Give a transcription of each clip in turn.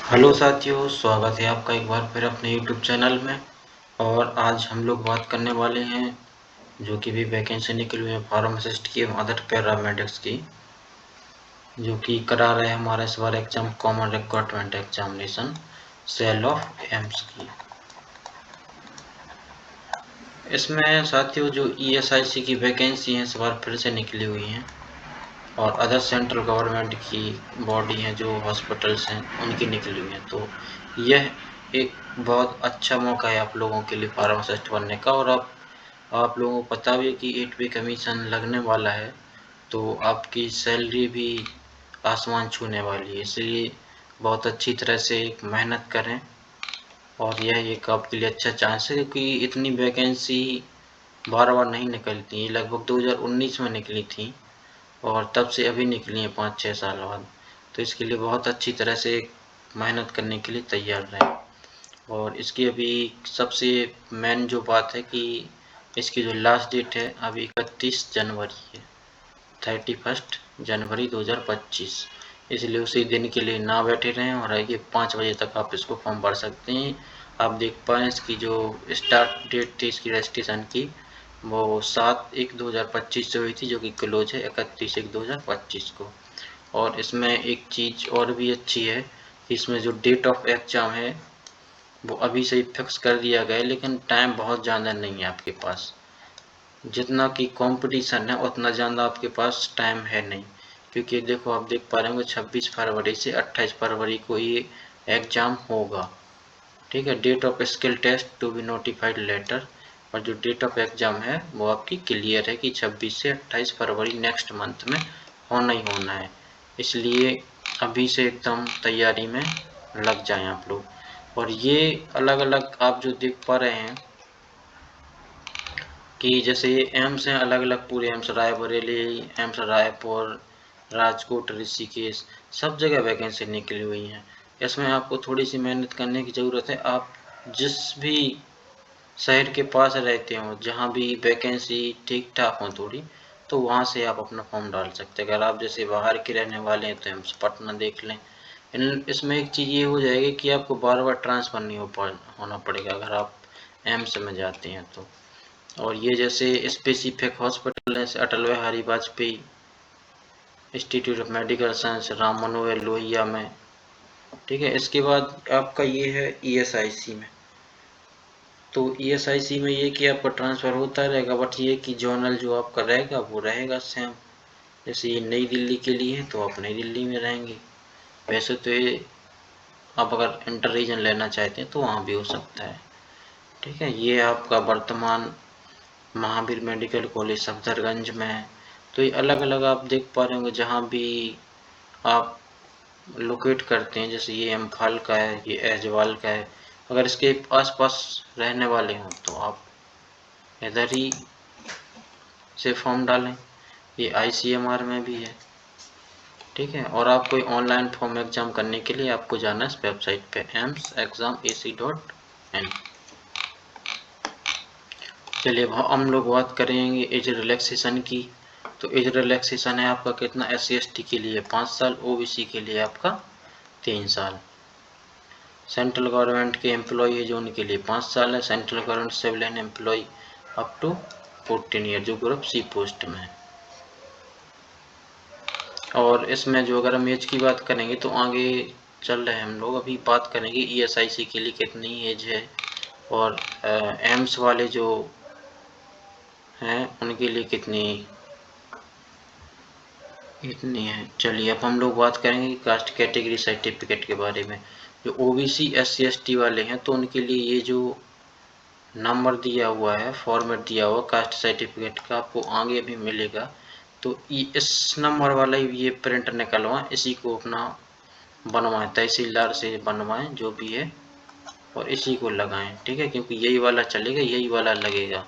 Hello साथियों, स्वागत है आपका एक बार फिर अपने यूट्यूब चैनल में। और आज हम लोग बात करने वाले हैं जो कि भी वैकेंसी निकली हुई है फार्मासिस्ट की और अदर पैरामेडिक्स की, जो कि करा रहे हैं हमारा इस बार exam common requirement examination cell of AIIMS की। इसमें साथियों जो ईएसआईसी की वैकेंसी है इस बार फिर से निकली हुई हैं और अदर सेंट्रल गवर्नमेंट की बॉडी हैं जो हॉस्पिटल्स हैं उनकी निकली हुई हैं। तो यह एक बहुत अच्छा मौका है आप लोगों के लिए फार्मासिस्ट बनने का। और आप लोगों को पता भी है कि 8 पे कमीशन लगने वाला है, तो आपकी सैलरी भी आसमान छूने वाली है। इसलिए बहुत अच्छी तरह से मेहनत करें और यह एक आपके लिए अच्छा चांस है, क्योंकि इतनी वैकेंसी बार बार नहीं निकलती। ये लगभग 2019 में निकली थी और तब से अभी निकली हैं 5-6 साल बाद। तो इसके लिए बहुत अच्छी तरह से मेहनत करने के लिए तैयार रहें। और इसकी अभी सबसे मेन जो बात है कि इसकी जो लास्ट डेट है अभी 31 जनवरी है, 31 जनवरी 2025। इसलिए उसी दिन के लिए ना बैठे रहें और ये 5 बजे तक आप इसको फॉर्म भर सकते हैं। आप देख पाएँ इसकी जो स्टार्ट डेट थी इसकी रजिस्ट्रेशन की, वो 7/1/2025 से हुई थी, जो कि क्लोज है 31/1/2025 को। और इसमें एक चीज़ और भी अच्छी है कि इसमें जो डेट ऑफ एग्ज़ाम है वो अभी से ही फिक्स कर दिया गया है, लेकिन टाइम बहुत ज़्यादा नहीं है आपके पास। जितना कि कंपटीशन है उतना ज़्यादा आपके पास टाइम है नहीं, क्योंकि देखो आप देख पा रहे होंगे 26 फरवरी से 28 फरवरी को ये एग्ज़ाम होगा। ठीक है, date of skill test to be notified later. और जो डेट ऑफ एग्ज़ाम है वो आपकी क्लियर है कि 26 से 28 फरवरी नेक्स्ट मंथ में होना ही होना है। इसलिए अभी से एकदम तैयारी में लग जाएं आप लोग। और ये अलग अलग आप जो देख पा रहे हैं कि जैसे ये एम्स हैं, अलग अलग पूरे एम्स रायबरेली, एम्स रायपुर, राजकोट, ऋषिकेश, सब जगह वैकेंसी निकली हुई हैं। इसमें आपको थोड़ी सी मेहनत करने की ज़रूरत है। आप जिस भी शहर के पास रहते हो, जहाँ भी वैकेंसी ठीक ठाक हो थोड़ी, तो वहाँ से आप अपना फॉर्म डाल सकते हैं। अगर आप जैसे बाहर के रहने वाले हैं तो एम्स पटना देख लें। इसमें एक चीज़ ये हो जाएगी कि आपको बार बार ट्रांसफ़र नहीं होना पड़ेगा अगर आप एम्स में जाते हैं तो। और ये जैसे स्पेसिफिक हॉस्पिटल है Atal Bihari Vajpayee institute of medical science Ram Manohar Lohia में। ठीक है, इसके बाद आपका ये है ईएसआईसी में। तो ईएसआईसी में ये कि आपका ट्रांसफ़र होता रहेगा, बट ये कि जोनल जो आपका रहेगा वो रहेगा सेम। जैसे ये नई दिल्ली के लिए है तो आप नई दिल्ली में रहेंगे। वैसे तो ये आप अगर इंटर रीजन लेना चाहते हैं तो वहाँ भी हो सकता है। ठीक है, ये आपका वर्तमान महावीर मेडिकल कॉलेज सफदरगंज में है। तो ये अलग अलग आप देख पा रहे होंगे जहाँ भी आप लोकेट करते हैं। जैसे ये इम्फाल का है, ये ऐजवाल का है। अगर इसके आसपास रहने वाले हों तो आप इधर ही से फॉर्म डालें। ये आईसीएमआर में भी है। ठीक है, और आप कोई ऑनलाइन फॉर्म एग्जाम करने के लिए आपको जाना है इस वेबसाइट पे amsexamac.in। चलिए अब हम लोग बात करेंगे एज रिलैक्सेशन की। तो एज रिलैक्सेशन है आपका कितना, SC/ST के लिए 5 साल, OBC के लिए आपका 3 साल। सेंट्रल गवर्नमेंट के एम्प्लॉय है जो उनके लिए 5 साल है। Central government civilian employ up to 14 year जो ग्रुप सी पोस्ट में है। और इसमें जो अगर हम एज की बात करेंगे तो आगे चल रहे हैं हम लोग अभी बात करेंगे ईएसआईसी के लिए कितनी एज है और एम्स वाले जो हैं उनके लिए कितनी इतनी है। चलिए अब हम लोग बात करेंगे कास्ट कैटेगरी सर्टिफिकेट के बारे में। जो ओबीसी SC/ST वाले हैं तो उनके लिए ये जो नंबर दिया हुआ है, फॉर्मेट दिया हुआ कास्ट सर्टिफिकेट का, आपको आगे भी मिलेगा। तो इस नंबर वाला ही ये प्रिंट निकलवाएं, इसी को अपना बनवाएं, तहसीलदार से बनवाएं जो भी है और इसी को लगाएं। ठीक है, क्योंकि यही वाला चलेगा, यही वाला लगेगा,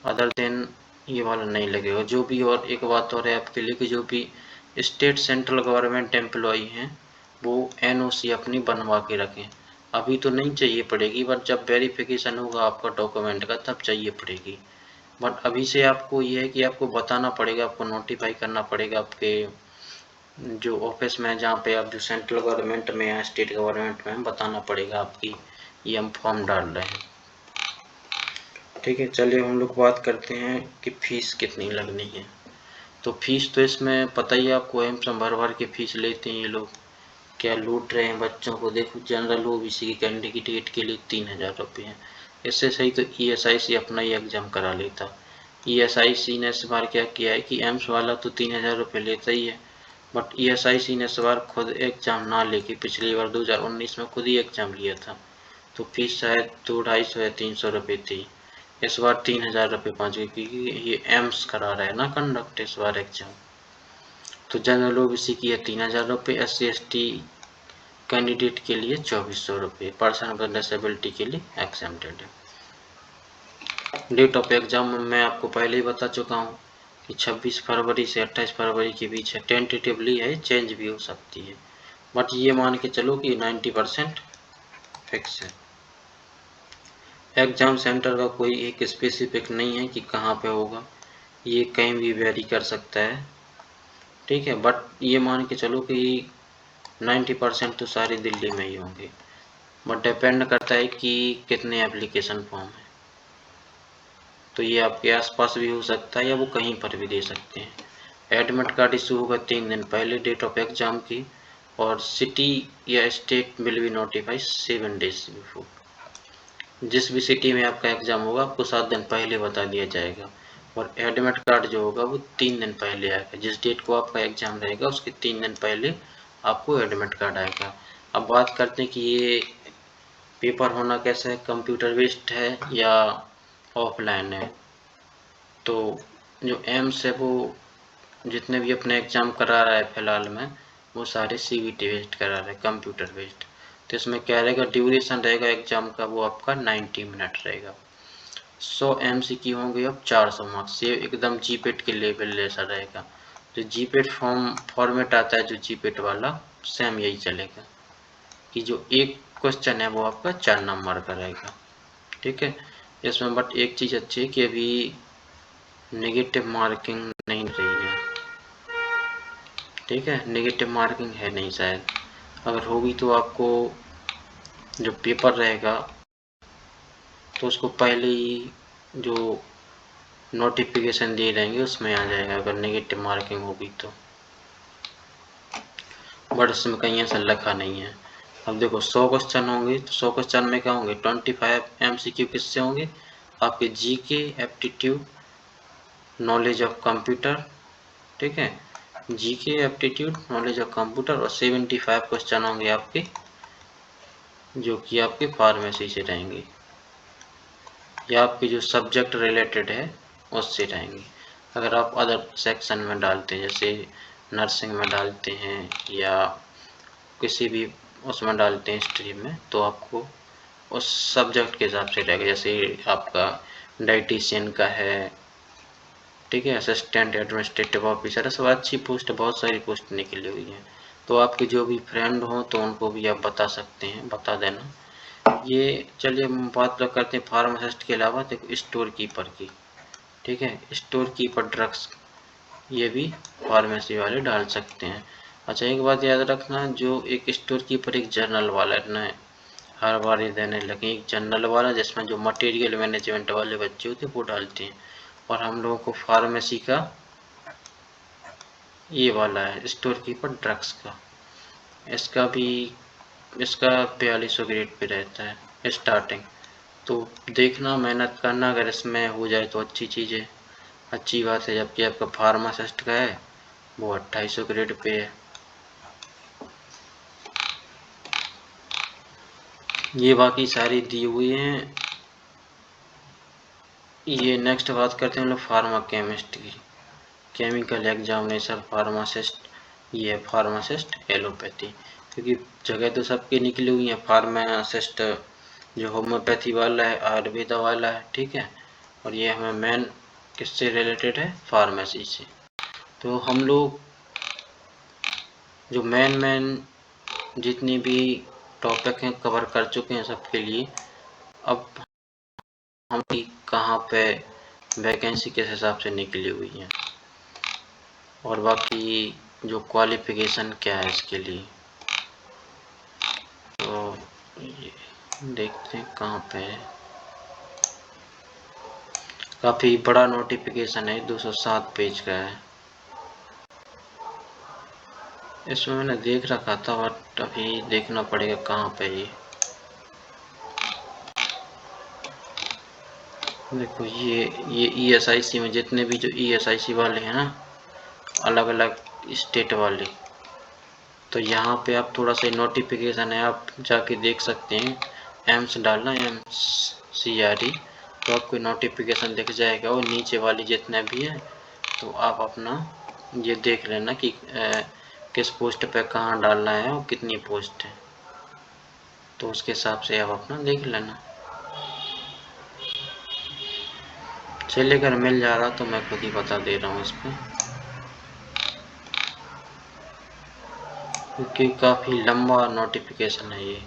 अदर देन ये वाला नहीं लगेगा जो भी। और एक बात और है आपके लिए कि जो भी स्टेट सेंट्रल गवर्नमेंट एम्प्लॉय हैं वो NOC अपनी बनवा के रखें। अभी तो नहीं चाहिए पड़ेगी, बट जब वेरिफिकेशन होगा आपका डॉक्यूमेंट का तब चाहिए पड़ेगी। बट अभी से आपको ये है कि आपको बताना पड़ेगा, आपको नोटिफाई करना पड़ेगा आपके जो ऑफिस में जहाँ पे आप जो सेंट्रल गवर्नमेंट में या स्टेट गवर्नमेंट में बताना पड़ेगा आपकी ये हम फॉर्म डाल रहे हैं। ठीक है, चलिए हम लोग बात करते हैं कि फीस कितनी लगनी है। तो फीस तो इसमें पता ही है आपको, एम्स में भर भर के फीस लेते हैं ये लोग, क्या लूट रहे हैं बच्चों को। देखो जनरल ओबीसी की कैंडिडेट के लिए 3,000 रुपये हैं। इससे सही तो ESIC अपना ही एग्जाम करा लेता। ESIC ने इस बार क्या किया है कि एम्स वाला तो 3,000 रुपये लेता ही है, बट ESIC ने इस बार खुद एग्जाम ना लेके पिछली बार 2019 में खुद ही एग्जाम लिया था, तो फीस शायद 200-250 या 300 रुपये थी। इस बार 3,000 रुपये पहुँच गई, क्योंकि ये एम्स करा रहा है ना कंडक्ट इस बार एग्जाम। तो जनरल ओबीसी की है 3,000 रुपये, SC/ST कैंडिडेट के लिए 2,400 रुपये, पर्सन विद डिसेबिलिटी के लिए एक्सेम्प्टेड है। डेट ऑफ एग्जाम मैं आपको पहले ही बता चुका हूँ कि 26 फरवरी से 28 फरवरी के बीच है। टेंटेटिवली है, चेंज भी हो सकती है, बट ये मान के चलो कि 90% फिक्स है। एग्जाम सेंटर का कोई एक स्पेसिफिक नहीं है कि कहाँ पे होगा, ये कहीं भी वेरी कर सकता है। ठीक है, बट ये मान के चलो कि 90% तो सारे दिल्ली में ही होंगे, बट डिपेंड करता है कि कितने एप्लीकेशन फॉर्म है। तो ये आपके आसपास भी हो सकता है या वो कहीं पर भी दे सकते हैं। एडमिट कार्ड इशू होगा 3 दिन पहले डेट ऑफ एग्जाम की, और सिटी या state will be notify 7 days before. जिस भी सिटी में आपका एग्जाम होगा आपको 7 दिन पहले बता दिया जाएगा, और एडमिट कार्ड जो होगा वो 3 दिन पहले आएगा। जिस डेट को आपका एग्जाम रहेगा उसके 3 दिन पहले आपको एडमिट कार्ड आएगा। अब बात करते हैं कि ये पेपर होना कैसा है, कंप्यूटर बेस्ड है या ऑफलाइन है। तो जो एम्स है वो जितने भी अपने एग्जाम करा रहा है फिलहाल में, वो सारे CBT बेस्ड करा रहे हैं, कंप्यूटर बेस्ड। तो इसमें क्या रहेगा, ड्यूरेशन रहेगा एग्जाम का वो आपका 90 मिनट रहेगा। 100 MCQ होंगे, अब 400 मार्क्स, ये एकदम जीपेट के लेवल जैसा रहेगा। जो जीपेट फॉर्मेट आता है जो जीपेट वाला, सेम यही चलेगा कि जो एक क्वेश्चन है वो आपका 4 नंबर का रहेगा। ठीक है, इसमें बट एक चीज़ अच्छी है कि अभी नेगेटिव मार्किंग नहीं रही है। ठीक है, नेगेटिव मार्किंग है नहीं शायद, अगर होगी तो आपको जो पेपर रहेगा तो उसको पहले ही जो नोटिफिकेशन दिए रहेंगे उसमें आ जाएगा, अगर नेगेटिव मार्किंग होगी तो। बट इसमें कहीं ऐसा लिखा नहीं है। अब देखो 100 क्वेश्चन होंगे तो 100 क्वेश्चन में क्या होंगे, 25 MCQ किससे होंगे, आपके GK, aptitude, knowledge of computer. ठीक है, GK, aptitude, knowledge of computer, और 75 क्वेश्चन होंगे आपके जो कि आपके फार्मेसी से रहेंगे या आपके जो सब्जेक्ट रिलेटेड है उससे रहेंगे। अगर आप अदर सेक्शन में डालते हैं जैसे नर्सिंग में डालते हैं या किसी भी उसमें डालते हैं स्ट्रीम में, तो आपको उस सब्जेक्ट के हिसाब से रहेगा। जैसे आपका डाइटिशियन का है, ठीक है, असिस्टेंट एडमिनिस्ट्रेटिव ऑफिसर, सब अच्छी पोस्ट, बहुत सारी पोस्ट निकली हुई हैं। तो आपके जो भी फ्रेंड हों तो उनको भी आप बता सकते हैं, बता देना। ये चलिए हम बात करते हैं फार्मासिस्ट के अलावा देखो स्टोर कीपर की। ठीक है, स्टोर कीपर ड्रग्स, ये भी फार्मेसी वाले डाल सकते हैं। अच्छा एक बात याद रखना, जो एक स्टोर कीपर एक जर्नल वाला है, हर बार ये देने लगे एक जनरल वाला जिसमें जो मटेरियल मैनेजमेंट वाले बच्चे होते हैं वो डालते हैं, और हम लोगों को फार्मेसी का ये वाला है स्टोर कीपर ड्रग्स का। इसका भी इसका 4200 ग्रेड पे रहता है स्टार्टिंग। तो देखना, मेहनत करना, अगर इसमें हो जाए तो अच्छी चीज़ है, अच्छी बात है। जबकि आपका फार्मासिस्ट का है वो 2800 ग्रेड पे है। ये बाकी सारी दी हुई हैं। ये नेक्स्ट बात करते हैं हम लोग फार्मा केमिस्ट की। केमिकल एग्जामिनेशन फार्मासिस्ट, ये है फार्मासिस्ट एलोपैथी, क्योंकि जगह तो सबकी निकली हुई है। फार्मासिस्ट जो होम्योपैथी वाला है, आयुर्वेदा वाला है, ठीक है, और ये हमें मेन किससे रिलेटेड है, फार्मेसी से। तो हम लोग जो मेन जितनी भी टॉपिक हैं कवर कर चुके हैं सबके लिए। अब हम कहाँ पे वैकेंसी किस हिसाब से निकली हुई है, और बाकी जो क्वालिफिकेशन क्या है इसके लिए, तो ये देखते हैं कहाँ पे है। काफ़ी बड़ा नोटिफिकेशन है, 207 पेज का है। इसमें मैंने देख रखा था बट अभी देखना पड़ेगा कहाँ पे ये। देखो ये ESIC में जितने भी जो ESIC वाले हैं ना, अलग अलग स्टेट वाले, तो यहाँ पे आप थोड़ा सा नोटिफिकेशन है, आप जाके देख सकते हैं। एम्स डालना MCRE, तो आपको नोटिफिकेशन दिख जाएगा। और नीचे वाली जितने भी हैं तो आप अपना ये देख लेना कि किस पोस्ट पे कहाँ डालना है और कितनी पोस्ट है, तो उसके हिसाब से आप अपना देख लेना। चलिए अगर मिल जा रहा तो मैं खुद ही बता दे रहा हूँ इस पर, क्योंकि काफ़ी लंबा नोटिफिकेशन है ये।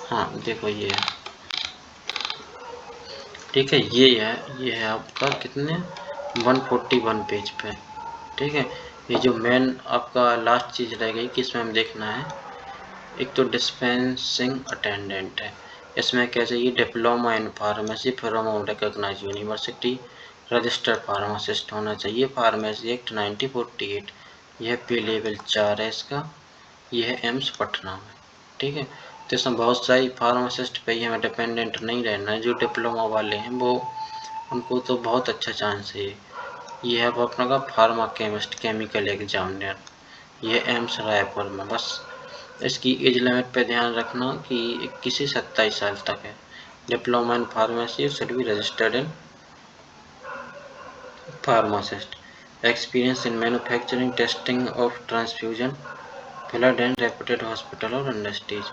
हाँ देखो ये है, ठीक है, ये है आपका कितने 141 पेज पे, ठीक है। ये जो मेन आपका लास्ट चीज़ रह गई कि इसमें हम देखना है, एक तो डिस्पेंसिंग अटेंडेंट है। इसमें क्या चाहिए, diploma in pharmacy from recognised university, registered pharmacist होना चाहिए, फार्मेसी एक्ट 1948। यह पे लेवल 4 है इसका, यह है एम्स पटना में, ठीक है। तो इसमें बहुत सारी फार्मासिस्ट पे ही हमें डिपेंडेंट नहीं रहना है। जो डिप्लोमा वाले हैं वो, उनको तो बहुत अच्छा चांस है। ये है अपना का फार्मा केमिस्ट केमिकल एग्जामिनर, ये एम्स रायपुर में। बस इसकी एज लिमिट पे ध्यान रखना कि 21 से 27 साल तक है। Diploma in pharmacy should be registered in pharmacist, experience in manufacturing testing of transfusion blood and reputed hospital और इंडस्ट्रीज।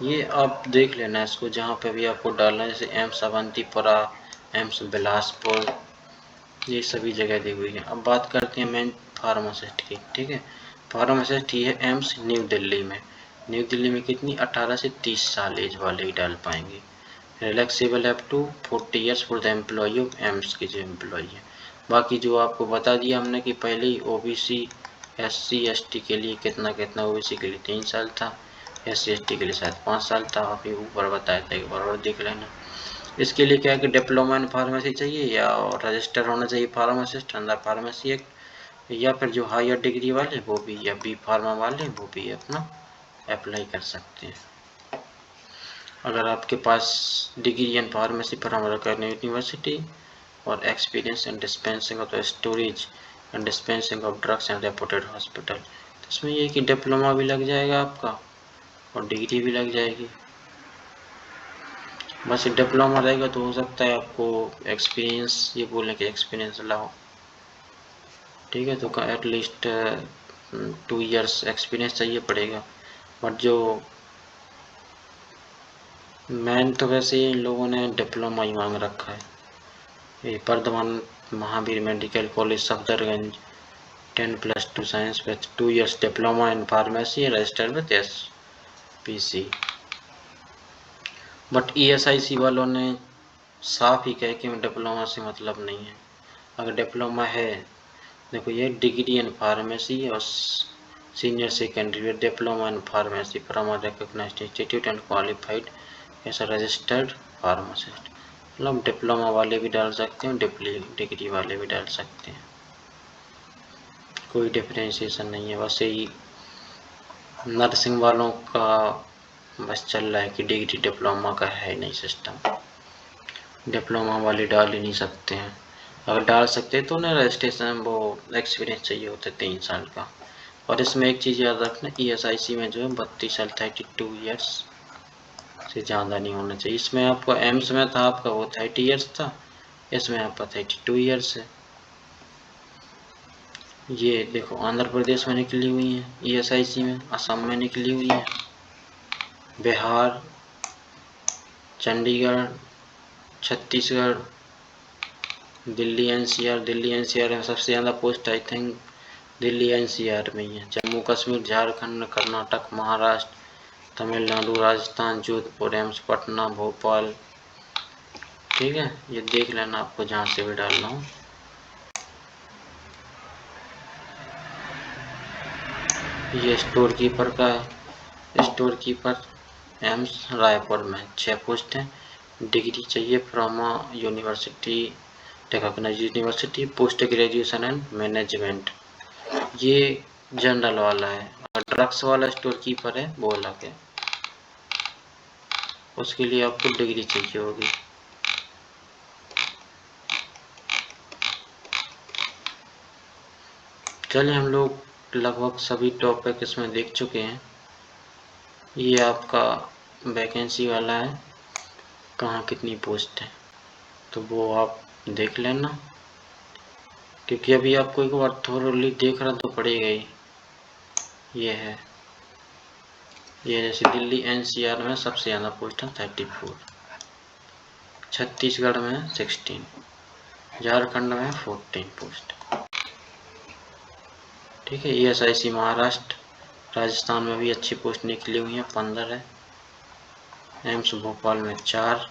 ये आप देख लेना इसको, जहाँ पे भी आपको डालना है, जैसे एम्स अवंतीपुरा, एम्स बिलासपुर, ये सभी जगह दी हुई है। अब बात करते हैं मेन फार्मासिस्ट की, ठीक है। फार्मासिस्ट ये है एम्स न्यू दिल्ली में। न्यू दिल्ली में कितनी 18 से 30 साल एज वाले ही डाल पाएंगे। Relaxable up to 40 years for the employ of AIIMS के जो एम्प्लॉय है। बाकी जो आपको बता दिया हमने कि पहले ही OBC SC ST के लिए कितना कितना, OBC के लिए 3 साल था, SC ST के लिए शायद 5 साल था, आप ऊपर बताया था, एक बार और देख लेना। इसके लिए क्या है कि डिप्लोमा इन फार्मेसी चाहिए या रजिस्टर होना चाहिए फार्मासिस्ट अंडर फार्मेसी एक्ट, या फिर जो हायर डिग्री वाले वो भी, या B फार्मा वाले वो भी अपना अप्लाई कर सकते हैं। अगर आपके पास degree in pharmacy from university और experience in dispensing of storage and dispensing of drugs and reputed hospital, तो इसमें ये कि डिप्लोमा भी लग जाएगा आपका और डिग्री भी लग जाएगी। बस डिप्लोमा रहेगा तो हो सकता है आपको एक्सपीरियंस, ये बोलें कि एक्सपीरियंस लाओ, ठीक है, तो एटलीस्ट 2 इयर्स एक्सपीरियंस चाहिए पड़ेगा। बट जो मैन तो वैसे इन लोगों ने डिप्लोमा ही मांग रखा है। ये Vardhman Mahavir medical college Safdarjung 10+2 science with 2 years diploma in pharmacy registered with SPC। But ESIC वालों ने साफ ही कह कि डिप्लोमा से मतलब नहीं है। अगर डिप्लोमा है, देखो ये डिग्री इन फार्मेसी और senior secondary diploma in pharmacy from recognised institute and qualified as a registered pharmacist, मतलब डिप्लोमा वाले भी डाल सकते हैं, डिग्री वाले भी डाल सकते हैं, कोई डिफ्रेंशिएशन नहीं है। बस यही नर्सिंग वालों का बस चल रहा है कि डिग्री डिप्लोमा का है नहीं सिस्टम, डिप्लोमा वाले डाल ही नहीं सकते हैं। अगर डाल सकते तो उन्हें रजिस्ट्रेशन वो एक्सपीरियंस चाहिए होता है 3 साल का। और इसमें एक चीज़ याद रखना, ESIC में जो है 32 साल 32 ईयर्स से ज़्यादा नहीं होना चाहिए। इसमें आपको एम्स में था आपका वो 30 ईयर्स था, इसमें आपका 32 ईयर्स है। ये देखो आंध्र प्रदेश में निकली हुई है ESIC में, असम में निकली हुई है, बिहार, चंडीगढ़, छत्तीसगढ़, दिल्ली NCR में सबसे ज़्यादा post I think Delhi NCR में ही है। जम्मू कश्मीर, झारखंड, कर्नाटक, महाराष्ट्र, तमिलनाडु, राजस्थान, जोधपुर, एम्स पटना, भोपाल, ठीक है, ये देख लेना आपको जहाँ से भी डालना हो। ये स्टोर कीपर का है। स्टोर कीपर एम्स रायपुर में 6 पोस्ट हैं। डिग्री चाहिए from university, technology university, post graduation and management. ये जनरल वाला है। और ड्रग्स वाला स्टोर कीपर है वो अलग है, उसके लिए आपको डिग्री चाहिए होगी। चलिए, हम लोग लगभग सभी टॉपिक इसमें देख चुके हैं। ये आपका वैकेंसी वाला है, कहाँ कितनी पोस्ट है तो वो आप देख लेना, क्योंकि अभी आपको एक बार थोरली देखना तो पड़ेगा ही। ये है, ये जैसे दिल्ली एनसीआर में सबसे ज़्यादा पोस्ट है 34, छत्तीसगढ़ में 16, झारखंड में 14 पोस्ट। ठीक है, ESIC महाराष्ट्र, राजस्थान में भी अच्छी पोस्ट निकली हुई हैं, 15 है। एम्स भोपाल में 4।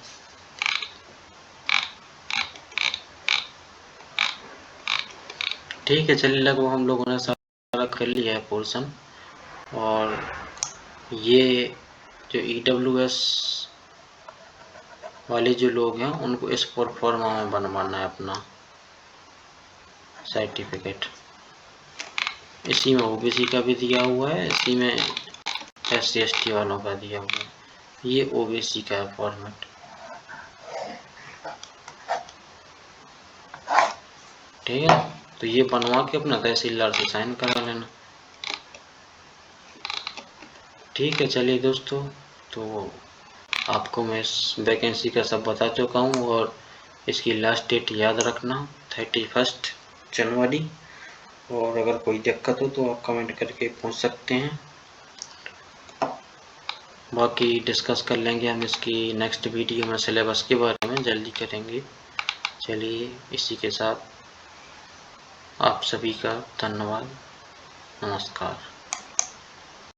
ठीक है, चलिए लगभग हम लोगों ने सारा कर लिया है पोर्शन। और ये जो EWS वाले जो लोग हैं उनको इस प्रोफार्मा में बनवाना है अपना सर्टिफिकेट। इसी में OBC का भी दिया हुआ है, इसी में SC ST वालों का दिया हुआ है। ये OBC का है फॉर्मेट। ठीक है, तो ये बनवा के अपना तहसीलदार से साइन करा लेना। ठीक है, चलिए दोस्तों, तो आपको मैं इस वैकेंसी का सब बता चुका हूँ। और इसकी लास्ट डेट याद रखना 31 जनवरी। और अगर कोई दिक्कत हो तो आप कमेंट करके पूछ सकते हैं, बाकी डिस्कस कर लेंगे हम इसकी नेक्स्ट वीडियो में। सिलेबस के बारे में जल्दी करेंगे। चलिए, इसी के साथ आप सभी का धन्यवाद, नमस्कार।